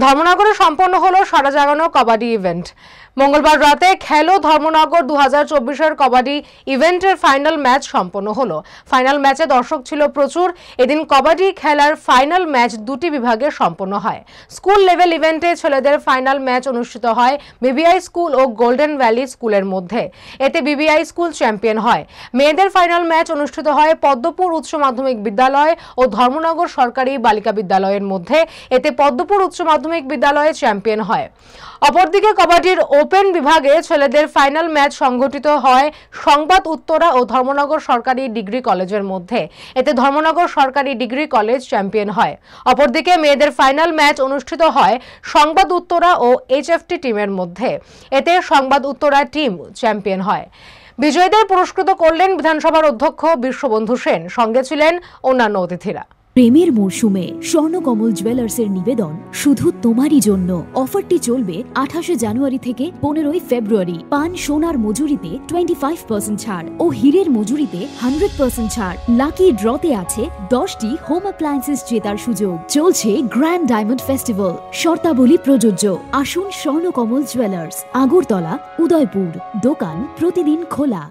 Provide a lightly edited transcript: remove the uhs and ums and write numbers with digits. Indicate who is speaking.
Speaker 1: ধর্মনগরে সম্পন্ন হলো সারা জাগানো কবাডি ইভেন্ট। মঙ্গলবার রাতে খেলো ধর্মনগর 2024-এর কবাডি ইভেন্টের ফাইনাল ম্যাচ সম্পন্ন হলো। ফাইনাল ম্যাচে দর্শক ছিল প্রচুর। এদিন কবাডি খেলার ফাইনাল ম্যাচ দুটি বিভাগে সম্পন্ন হয়। স্কুল লেভেল ইভেন্টে ছেলেদের ফাইনাল ম্যাচ অনুষ্ঠিত হয় বিবিআই স্কুল ও গোল্ডেন ভ্যালি স্কুলের মধ্যে। এতে বিবিআই স্কুল চ্যাম্পিয়ন হয়। মেয়েদের ফাইনাল ম্যাচ অনুষ্ঠিত হয় পদ্মপুর উচ্চ মাধ্যমিক বিদ্যালয় ও ধর্মনগর সরকারি বালিকা বিদ্যালয়ের মধ্যে। এতে পদ্মপুর উচ্চ মাধ্যমিক বিদ্যালয়ে চ্যাম্পিয়ন হয়। অপরদিকে কবাডির ওপেন বিভাগে ছেলেদের ফাইনাল ম্যাচ সংঘটিত হয় সংবাদ উত্তরা ও ধর্মনগর সরকারি ডিগ্রি কলেজের মধ্যে। এতে ধর্মনগর সরকারি ডিগ্রি কলেজ চ্যাম্পিয়ন হয়। অপরদিকে মেয়েদের ফাইনাল ম্যাচ অনুষ্ঠিত হয় সংবাদ উত্তরা ও এইচএফটি টিমের মধ্যে। এতে সংবাদ উত্তরা টিম চ্যাম্পিয়ন হয়। বিজয়ীদের পুরস্কৃত করলেন বিধানসভার অধ্যক্ষ বিশ্ববন্ধু সেন। সঙ্গে ছিলেন অন্যান্য অতিথিরা।
Speaker 2: প্রেমের মরশুমে স্বর্ণকমল জুয়েলার্সের নিবেদন শুধু তোমারই জন্য। অফারটি চলবে 28 জানুয়ারি থেকে 15 ফেব্রুয়ারি। পান সোনার মজুরিতে 25% ছাড় ও হীরের মজুরিতে 100% ছাড়। লাকি ড্রতে আছে 10টি হোম অ্যাপ্লায়েন্সেস জেতার সুযোগ। চলছে গ্র্যান্ড ডায়মন্ড ফেস্টিভ্যাল। শর্তাবলী প্রযোজ্য। আসুন স্বর্ণকমল জুয়েলার্স, আগরতলা, উদয়পুর। দোকান প্রতিদিন খোলা।